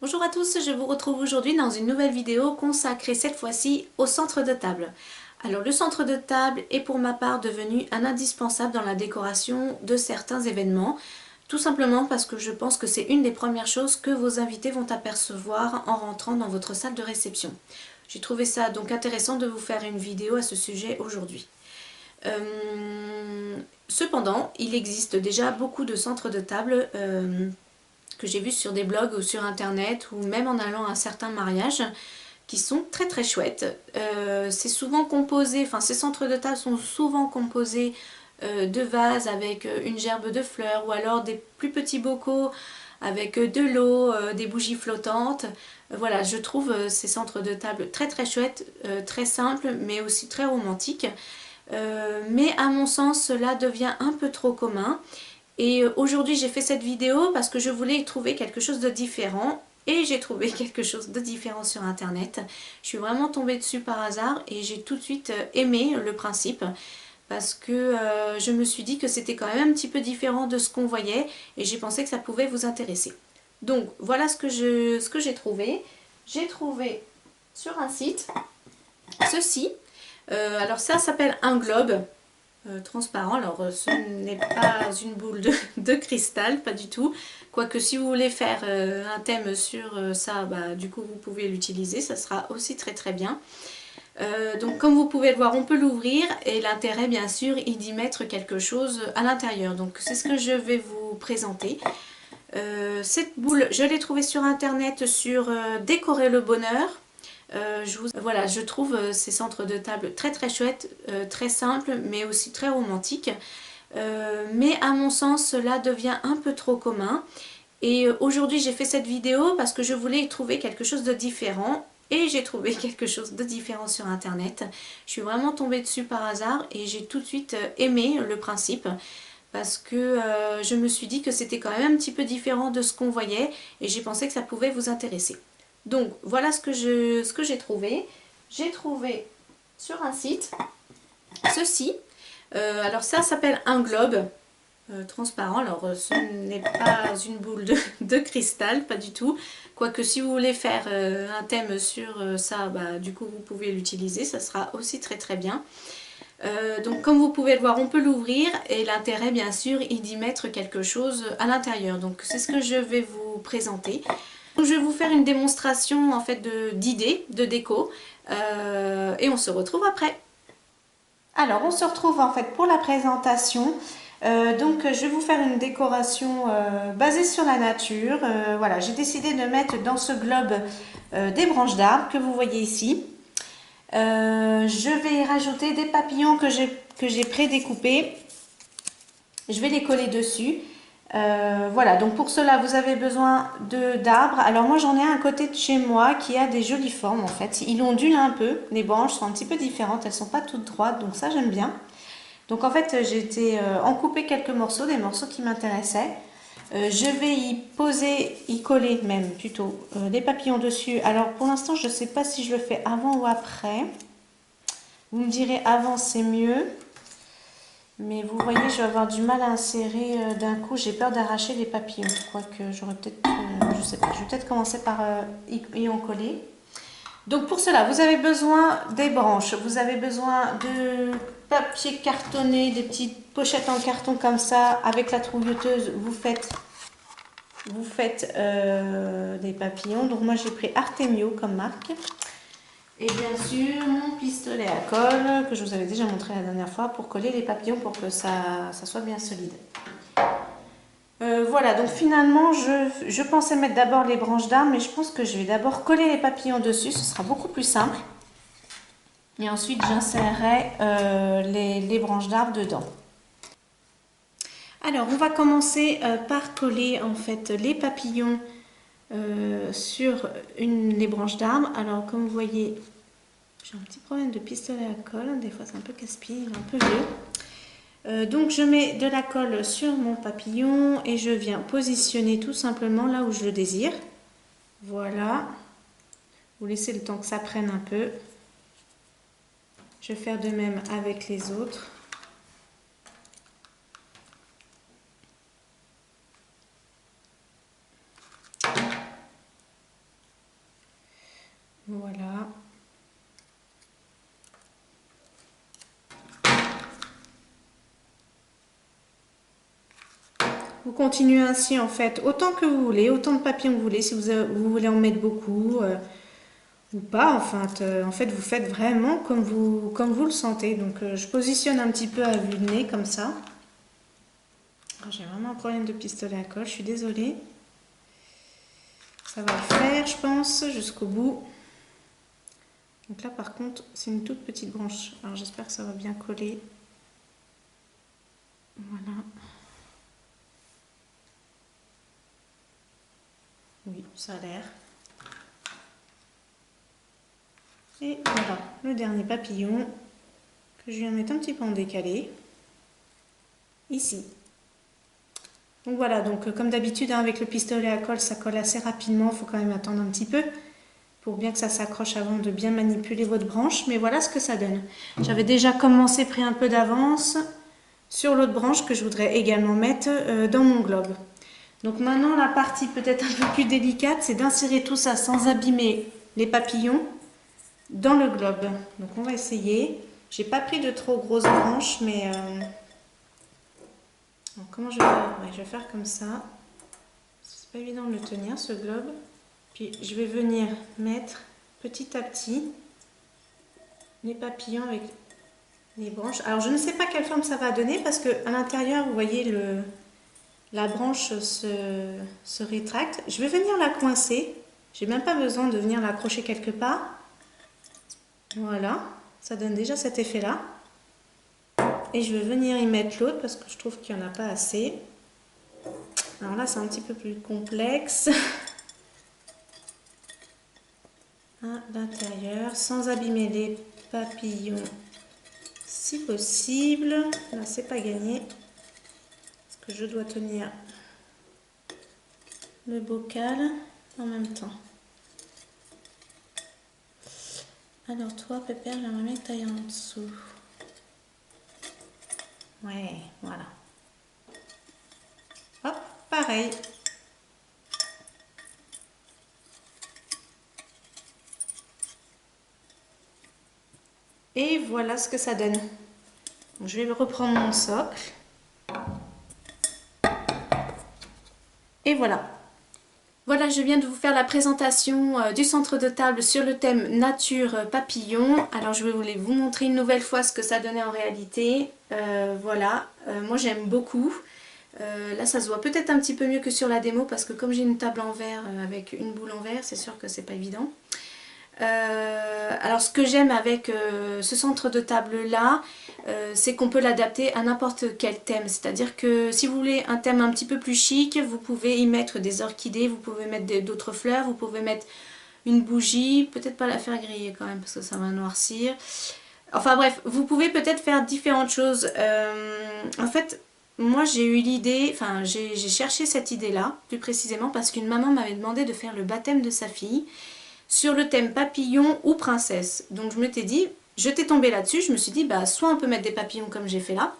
Bonjour à tous, je vous retrouve aujourd'hui dans une nouvelle vidéo consacrée cette fois-ci au centre de table. Alors le centre de table est pour ma part devenu un indispensable dans la décoration de certains événements, tout simplement parce que je pense que c'est une des premières choses que vos invités vont apercevoir en rentrant dans votre salle de réception. J'ai trouvé ça donc intéressant de vous faire une vidéo à ce sujet aujourd'hui. Cependant, il existe déjà beaucoup de centres de table que j'ai vus sur des blogs ou sur internet ou même en allant à certains mariages qui sont très très chouettes. C'est souvent composé, enfin ces centres de table sont souvent composés de vases avec une gerbe de fleurs ou alors des plus petits bocaux avec de l'eau, des bougies flottantes. Voilà, je trouve ces centres de table très très chouettes, très simples mais aussi très romantiques. Mais à mon sens cela devient un peu trop commun et aujourd'hui j'ai fait cette vidéo parce que je voulais trouver quelque chose de différent et j'ai trouvé quelque chose de différent sur internet. Je suis vraiment tombée dessus par hasard et j'ai tout de suite aimé le principe parce que je me suis dit que c'était quand même un petit peu différent de ce qu'on voyait et j'ai pensé que ça pouvait vous intéresser. Donc voilà ce que j'ai trouvé. J'ai trouvé sur un site ceci. Alors ça s'appelle un globe transparent. Alors ce n'est pas une boule de cristal, pas du tout. Quoique si vous voulez faire un thème sur ça, bah, du coup vous pouvez l'utiliser, ça sera aussi très très bien. Donc comme vous pouvez le voir, on peut l'ouvrir et l'intérêt bien sûr est d'y mettre quelque chose à l'intérieur. Donc c'est ce que je vais vous présenter. Cette boule, je l'ai trouvée sur internet sur Décorer le bonheur. Voilà, je trouve ces centres de table très très chouettes, très simples mais aussi très romantiques. Mais à mon sens cela devient un peu trop commun. Et aujourd'hui j'ai fait cette vidéo parce que je voulais trouver quelque chose de différent. Et j'ai trouvé quelque chose de différent sur internet. Je suis vraiment tombée dessus par hasard et j'ai tout de suite aimé le principe. Parce que je me suis dit que c'était quand même un petit peu différent de ce qu'on voyait et j'ai pensé que ça pouvait vous intéresser. Donc voilà ce que j'ai trouvé. J'ai trouvé sur un site ceci. Alors ça s'appelle un globe transparent. Alors ce n'est pas une boule de cristal, pas du tout. Quoique si vous voulez faire un thème sur ça, bah, du coup vous pouvez l'utiliser, ça sera aussi très très bien. Donc comme vous pouvez le voir, on peut l'ouvrir et l'intérêt bien sûr est d'y mettre quelque chose à l'intérieur. Donc c'est ce que je vais vous présenter. Donc, je vais vous faire une démonstration en fait d'idées, de déco et on se retrouve après. Alors on se retrouve en fait pour la présentation. Donc je vais vous faire une décoration basée sur la nature. Voilà, j'ai décidé de mettre dans ce globe des branches d'arbres que vous voyez ici. Je vais rajouter des papillons que j'ai pré-découpés. Je vais les coller dessus. Voilà, donc pour cela vous avez besoin d'arbres. Alors moi j'en ai un à côté de chez moi qui a des jolies formes en fait. Il ondule un peu, les branches sont un petit peu différentes, elles ne sont pas toutes droites, donc ça j'aime bien. Donc en fait j'ai été en couper quelques morceaux, des morceaux qui m'intéressaient. Je vais y coller même plutôt des papillons dessus. Alors pour l'instant je ne sais pas si je le fais avant ou après. Vous me direz avant c'est mieux. Mais vous voyez, je vais avoir du mal à insérer d'un coup. J'ai peur d'arracher les papillons. Quoique j'aurais peut-être, je sais pas. Je vais peut-être commencer par y en coller. Donc pour cela, vous avez besoin des branches. Vous avez besoin de papier cartonné, des petites pochettes en carton comme ça. Avec la trouilleuse, vous faites des papillons. Donc moi j'ai pris Artemio comme marque. Et bien sûr, mon pistolet à colle, que je vous avais déjà montré la dernière fois, pour coller les papillons pour que ça soit bien solide. Voilà, donc finalement, je pensais mettre d'abord les branches d'arbres, mais je pense que je vais d'abord coller les papillons dessus, ce sera beaucoup plus simple. Et ensuite, j'insérerai les branches d'arbres dedans. Alors, on va commencer par coller en fait les papillons sur les branches d'arbres. Alors, comme vous voyez, j'ai un petit problème de pistolet à colle, des fois c'est un peu casse-pied, il est un peu vieux. Donc je mets de la colle sur mon papillon et je viens positionner tout simplement là où je le désire. Voilà. Vous laissez le temps que ça prenne un peu. Je vais faire de même avec les autres. continuez ainsi en fait, autant que vous voulez, autant de papillons que vous voulez, si vous voulez en mettre beaucoup ou pas. En fait, vous faites vraiment comme vous le sentez. Donc je positionne un petit peu à vue de nez comme ça. J'ai vraiment un problème de pistolet à colle, je suis désolée. Ça va le faire, je pense, jusqu'au bout. Donc là, par contre, c'est une toute petite branche. Alors j'espère que ça va bien coller. Voilà. Oui, ça a l'air. Et voilà, le dernier papillon que je viens mettre un petit peu en décalé. Ici. Donc voilà, donc comme d'habitude, hein, avec le pistolet à colle, ça colle assez rapidement. Il faut quand même attendre un petit peu pour bien que ça s'accroche avant de bien manipuler votre branche. Mais voilà ce que ça donne. J'avais déjà commencé, pris un peu d'avance sur l'autre branche que je voudrais également mettre dans mon globe. Donc maintenant, la partie peut-être un peu plus délicate, c'est d'insérer tout ça sans abîmer les papillons dans le globe. Donc on va essayer. J'ai pas pris de trop grosses branches, mais donc, comment je vais faire? Ouais, je vais faire comme ça. C'est pas évident de le tenir ce globe. Puis je vais venir mettre petit à petit les papillons avec les branches. Alors je ne sais pas quelle forme ça va donner parce que à l'intérieur, vous voyez, la branche se rétracte. Je vais venir la coincer. J'ai même pas besoin de venir l'accrocher quelque part. Voilà, ça donne déjà cet effet-là. Et je vais venir y mettre l'autre parce que je trouve qu'il n'y en a pas assez. Alors là, c'est un petit peu plus complexe. À l'intérieur, sans abîmer les papillons si possible. Là, c'est pas gagné. Parce que je dois tenir le bocal en même temps. Alors toi, Pépère, j'aimerais bien que tu ailles en dessous. Ouais, voilà. Hop, pareil. Et voilà ce que ça donne. Donc, je vais reprendre mon socle. Et voilà. Voilà, je viens de vous faire la présentation du centre de table sur le thème nature papillon. Alors je voulais vous montrer une nouvelle fois ce que ça donnait en réalité. Voilà, moi j'aime beaucoup. Là ça se voit peut-être un petit peu mieux que sur la démo parce que comme j'ai une table en verre avec une boule en verre, c'est sûr que c'est pas évident. Alors ce que j'aime avec ce centre de table là, c'est qu'on peut l'adapter à n'importe quel thème. C'est-à-dire que si vous voulez un thème un petit peu plus chic, vous pouvez y mettre des orchidées, vous pouvez mettre d'autres fleurs, vous pouvez mettre une bougie, peut-être pas la faire griller quand même parce que ça va noircir. Enfin bref, vous pouvez peut-être faire différentes choses. En fait, moi j'ai eu l'idée, enfin j'ai cherché cette idée là, plus précisément parce qu'une maman m'avait demandé de faire le baptême de sa fille sur le thème papillon ou princesse. Donc je m'étais dit, je t'ai tombé là-dessus, je me suis dit, bah soit on peut mettre des papillons comme j'ai fait là,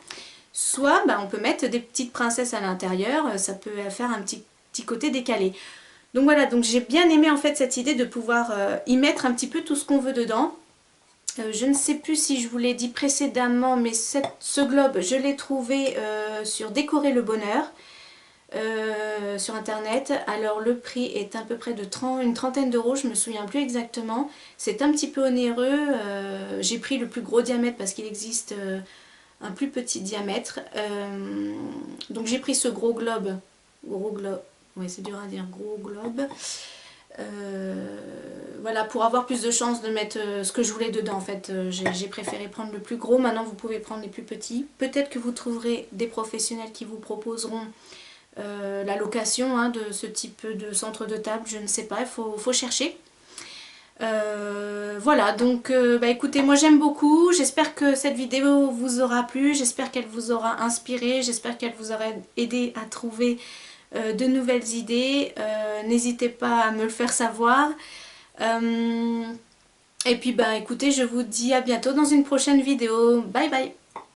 soit bah, on peut mettre des petites princesses à l'intérieur, ça peut faire un petit côté décalé. Donc voilà, donc j'ai bien aimé en fait cette idée de pouvoir y mettre un petit peu tout ce qu'on veut dedans. Je ne sais plus si je vous l'ai dit précédemment, mais ce globe, je l'ai trouvé sur Décorer le Bonheur. Sur internet. Alors le prix est à peu près de une trentaine d'euros, je me souviens plus exactement. C'est un petit peu onéreux. J'ai pris le plus gros diamètre parce qu'il existe un plus petit diamètre. Donc j'ai pris ce gros globe. Oui, c'est dur à dire, gros globe. Voilà, pour avoir plus de chance de mettre ce que je voulais dedans en fait. J'ai préféré prendre le plus gros. Maintenant vous pouvez prendre les plus petits. Peut-être que vous trouverez des professionnels qui vous proposeront la location hein, de ce type de centre de table, je ne sais pas, il faut chercher. Voilà, donc bah écoutez, moi j'aime beaucoup, j'espère que cette vidéo vous aura plu, j'espère qu'elle vous aura inspiré, j'espère qu'elle vous aura aidé à trouver de nouvelles idées. N'hésitez pas à me le faire savoir. Et puis bah écoutez, je vous dis à bientôt dans une prochaine vidéo. Bye bye.